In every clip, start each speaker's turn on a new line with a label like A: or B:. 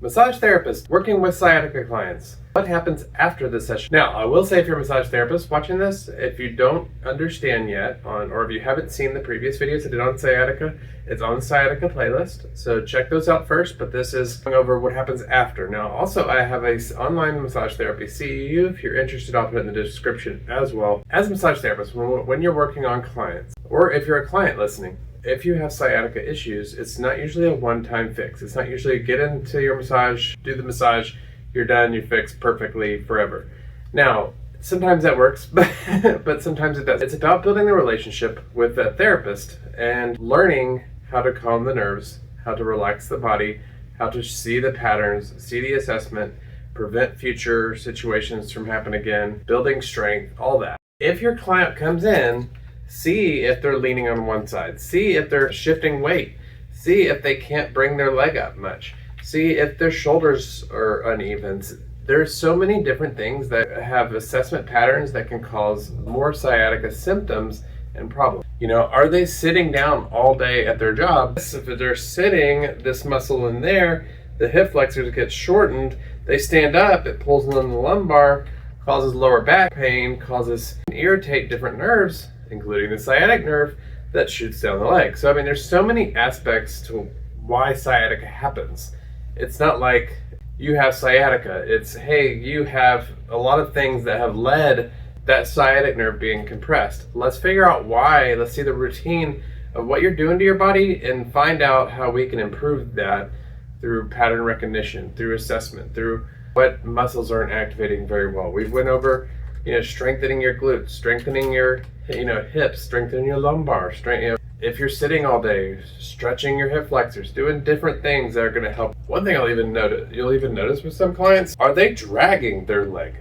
A: Massage therapist working with sciatica clients. What happens after the session? Now, I will say if you're a massage therapist watching this, if you don't understand yet or if you haven't seen the previous videos I did on sciatica, it's on the sciatica playlist. So check those out first, but this is going over what happens after. Now, also I have an online massage therapy CEU. If you're interested, I'll put it in the description as well. As a massage therapist, when you're working on clients, or if you're a client listening, if you have sciatica issues, it's not usually a one-time fix. It's not usually get into your massage, do the massage, you're done, you fix perfectly forever. Now, sometimes that works, but sometimes it doesn't. It's about building a relationship with that therapist and learning how to calm the nerves, how to relax the body, how to see the patterns, see the assessment, prevent future situations from happening again, building strength, all that. If your client comes in, see if they're leaning on one side. See if they're shifting weight. See if they can't bring their leg up much. See if their shoulders are uneven. There's so many different things that have assessment patterns that can cause more sciatica symptoms and problems. You know, are they sitting down all day at their job? If they're sitting, this muscle in there, the hip flexors get shortened, they stand up, it pulls them in the lumbar, causes lower back pain, causes irritate different nerves, including the sciatic nerve that shoots down the leg. So I mean, there's so many aspects to why sciatica happens. It's not like you have sciatica. It's, hey, you have a lot of things that have led that sciatic nerve being compressed. Let's figure out why. Let's see the routine of what you're doing to your body and find out how we can improve that through pattern recognition, through assessment, through what muscles aren't activating very well. We went over, strengthening your glutes, strengthening your, hips, strengthening your lumbar, if you're sitting all day, stretching your hip flexors, doing different things that are going to help. One thing you'll even notice with some clients, are they dragging their leg?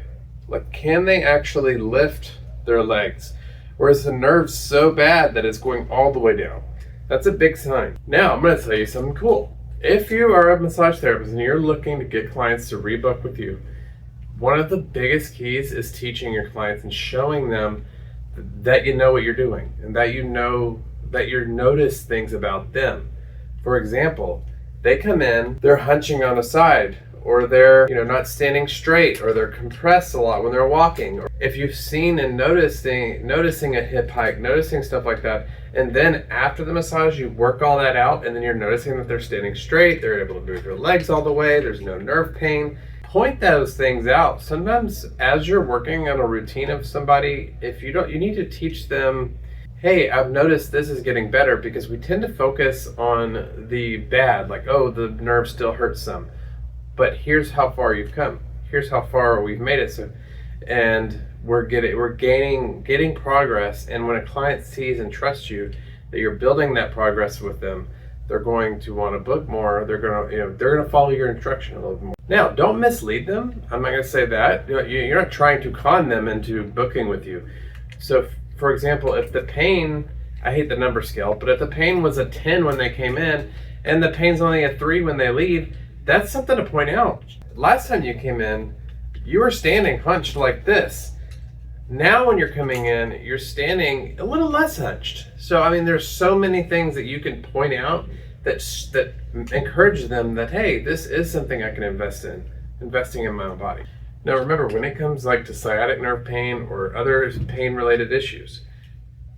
A: Like, can they actually lift their legs? Or is the nerve so bad that it's going all the way down? That's a big sign. Now, I'm going to tell you something cool. If you are a massage therapist and you're looking to get clients to rebook with you, one of the biggest keys is teaching your clients and showing them that you know what you're doing and that you notice things about them. For example, they come in, they're hunching on a side, or they're not standing straight, or they're compressed a lot when they're walking. Or if you've seen and noticing a hip hike, noticing stuff like that, and then after the massage you work all that out, and then you're noticing that they're standing straight, they're able to move their legs all the way, there's no nerve pain. Point those things out. Sometimes as you're working on a routine of somebody, you need to teach them, hey, I've noticed this is getting better, because we tend to focus on the bad, like, oh, the nerve still hurts some. But here's how far you've come. Here's how far we've made it. So, and we're gaining progress. And when a client sees and trusts you that you're building that progress with them, they're going to want to book more. They're going to follow your instruction a little bit more. Now, don't mislead them. I'm not going to say that. You're not trying to con them into booking with you. So, for example, if the pain, I hate the number scale, but if the pain was a 10 when they came in and the pain's only a 3 when they leave, that's something to point out. Last time you came in, you were standing hunched like this. Now when you're coming in, you're standing a little less hunched. So, I mean, there's so many things that you can point out that encourage them that, hey, this is something I can investing in my own body. Now remember, when it comes to sciatic nerve pain or other pain-related issues,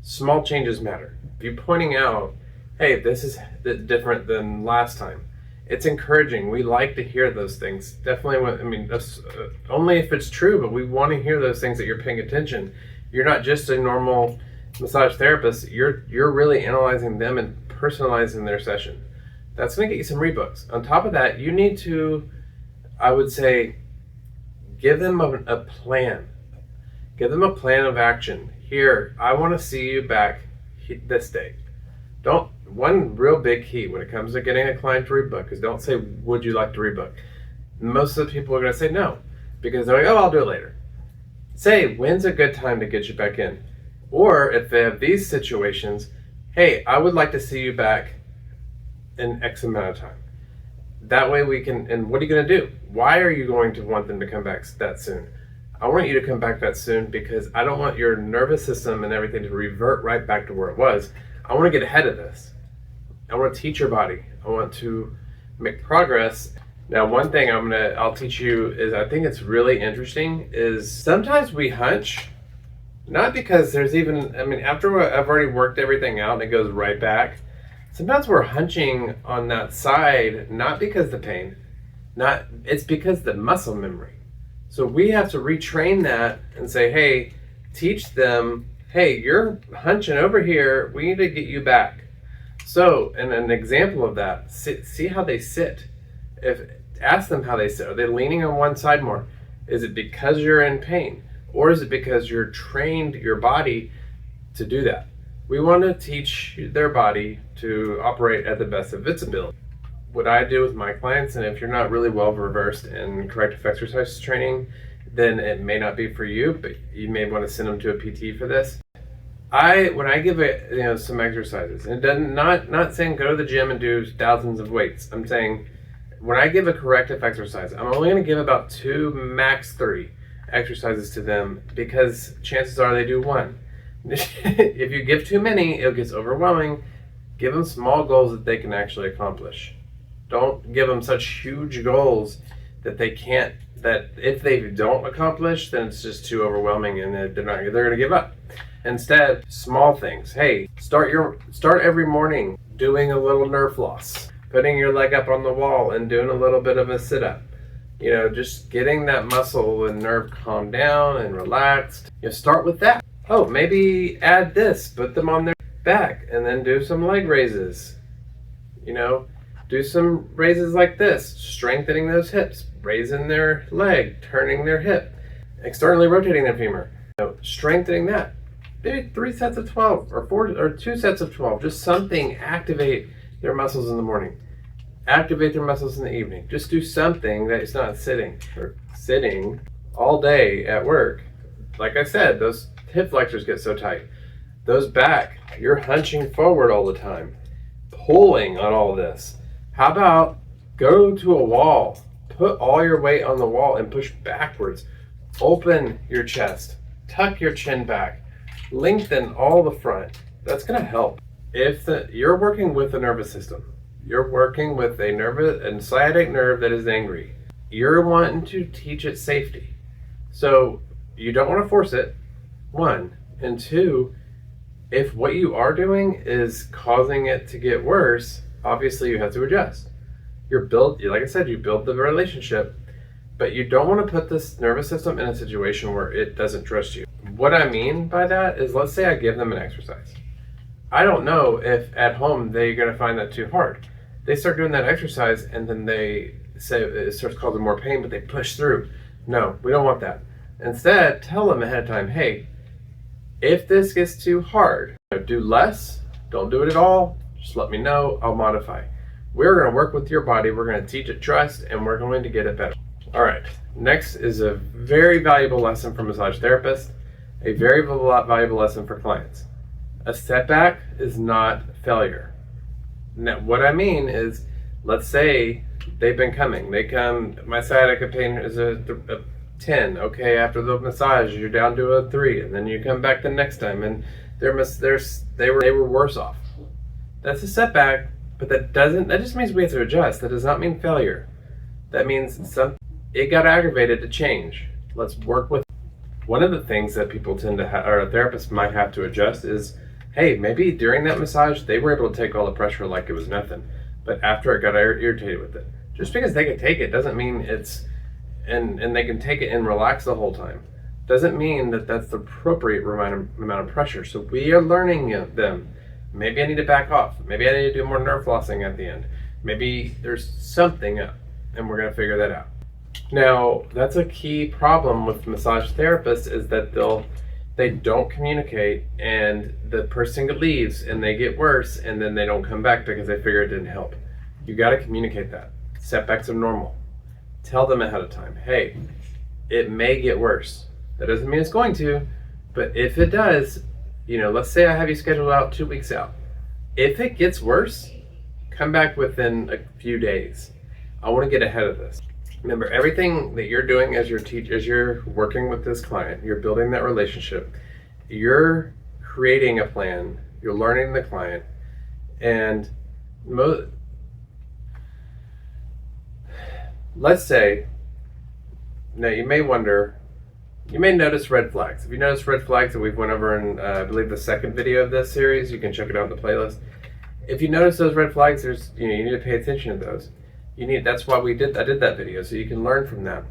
A: small changes matter. If you're pointing out, hey, this is different than last time, it's encouraging. We like to hear those things. Definitely, that's only if it's true, but we want to hear those things that you're paying attention. You're not just a normal massage therapist. You're really analyzing them and personalizing their session. That's going to get you some rebooks. On top of that, you need to, I would say, give them a plan. Give them a plan of action. Here, I want to see you back this day. One real big key when it comes to getting a client to rebook is don't say, would you like to rebook? Most of the people are going to say no, because they're like, oh, I'll do it later. Say, when's a good time to get you back in? Or if they have these situations, hey, I would like to see you back in X amount of time. That way we can, and what are you going to do? Why are you going to want them to come back that soon? I want you to come back that soon because I don't want your nervous system and everything to revert right back to where it was. I want to get ahead of this. I want to teach your body. I want to make progress. Now, one thing I'll teach you is, I think it's really interesting, is sometimes we hunch, not because there's even, after I've already worked everything out and it goes right back, sometimes we're hunching on that side, not because the pain, it's because the muscle memory. So we have to retrain that and say, hey, teach them, hey, you're hunching over here, we need to get you back. So, and an example of that, see how they sit. Ask them how they sit. Are they leaning on one side more? Is it because you're in pain? Or is it because you're trained your body to do that? We want to teach their body to operate at the best of its ability. What I do with my clients, and if you're not really well versed in corrective exercise training, then it may not be for you, but you may want to send them to a PT for this. When I give some exercises, and not saying go to the gym and do thousands of weights. I'm saying when I give a corrective exercise, I'm only going to give about 2, max 3 exercises to them, because chances are they do 1. If you give too many, it gets overwhelming. Give them small goals that they can actually accomplish. Don't give them such huge goals that if they don't accomplish, then it's just too overwhelming and they're going to give up. Instead, small things. Hey, start every morning doing a little nerve floss, putting your leg up on the wall and doing a little bit of a sit-up. Just getting that muscle and nerve calmed down and relaxed. Start with that. Oh, maybe add this, put them on their back, and then do some leg raises. Do some raises like this, strengthening those hips, raising their leg, turning their hip, externally rotating their femur, strengthening that. Maybe 3 sets of 12 or 4 or 2 sets of 12, just something. Activate their muscles in the morning, activate their muscles in the evening. Just do something that is not sitting all day at work. Like I said, those hip flexors get so tight. Those back, you're hunching forward all the time, pulling on all this. How about go to a wall, put all your weight on the wall and push backwards. Open your chest, tuck your chin back, lengthen all the front. That's going to help. If you're working with a nervous system, you're working with a sciatic nerve that is angry, you're wanting to teach it safety. So you don't want to force it, 1. And 2, if what you are doing is causing it to get worse, obviously you have to adjust. Like I said, you build the relationship, but you don't want to put this nervous system in a situation where it doesn't trust you. What I mean by that is, let's say I give them an exercise. I don't know if at home they're going to find that too hard. They start doing that exercise and then they say it starts causing more pain, but they push through. No, we don't want that. Instead, tell them ahead of time, hey, if this gets too hard, do less, don't do it at all, just let me know, I'll modify. We're going to work with your body, we're going to teach it trust, and we're going to get it better. All right, next is a very valuable lesson for massage therapists, a very valuable lesson for clients. A setback is not failure. Now, what I mean is, let's say they've been coming. My sciatica pain is a 10. Okay, after the massage, you're down to a 3, and then you come back the next time, and they were worse off. That's a setback, but that just means we have to adjust. That does not mean failure. That means it got aggravated to change. Let's work with it. One of the things that people tend to or a therapist might have to adjust is, hey, maybe during that massage they were able to take all the pressure like it was nothing, but after it got irritated with it. Just because they can take it doesn't mean and they can take it and relax the whole time. Doesn't mean that that's the appropriate amount of pressure. So we are learning them. Maybe I need to back off. Maybe I need to do more nerve flossing at the end. Maybe there's something up, and we're going to figure that out. Now, that's a key problem with massage therapists, is that they don't communicate, and the person leaves and they get worse, and then they don't come back because they figure it didn't help. You got to communicate that. Setbacks are normal. Tell them ahead of time, hey, it may get worse. That doesn't mean it's going to, but if it does, let's say I have you scheduled out 2 weeks out. If it gets worse, come back within a few days. I want to get ahead of this. Remember, everything that you're doing as you're working with this client, you're building that relationship, you're creating a plan, you're learning the client, let's say, now you may wonder, you may notice red flags. If you notice red flags that we've went over in, I believe, the second video of this series, you can check it out in the playlist. If you notice those red flags, there's, you need to pay attention to those. That's why I did that video, so you can learn from that.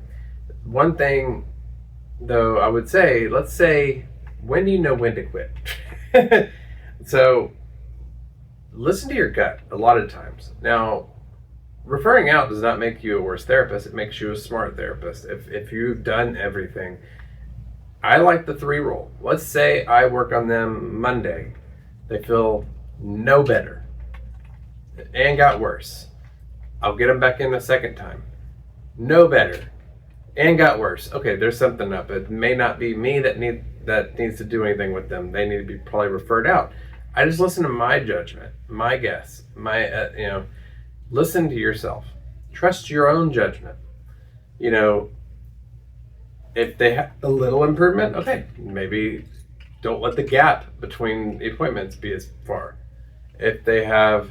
A: One thing, though, I would say, let's say, when do you know when to quit? So, listen to your gut a lot of times. Now, referring out does not make you a worse therapist. It makes you a smart therapist. If you've done everything, I like the 3 rule. Let's say I work on them Monday. They feel no better and got worse. I'll get them back in a second time. No better and got worse. Okay, there's something up. It may not be me that needs to do anything with them. They need to be probably referred out. I just listen to my judgment, my guess, listen to yourself. Trust your own judgment. If they have a little improvement, okay, maybe don't let the gap between the appointments be as far. If they have,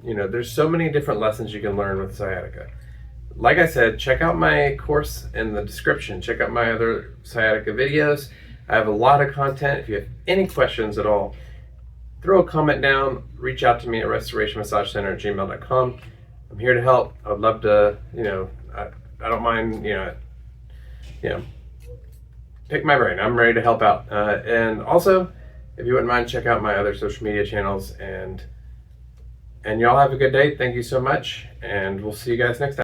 A: there's so many different lessons you can learn with sciatica. Like I said, check out my course in the description. Check out my other sciatica videos. I have a lot of content. If you have any questions at all, throw a comment down, reach out to me at restorationmassagecenter@gmail.com. I'm here to help. I would love to, I don't mind, pick my brain. I'm ready to help out. And also, if you wouldn't mind, check out my other social media channels. And y'all have a good day. Thank you so much. And we'll see you guys next time.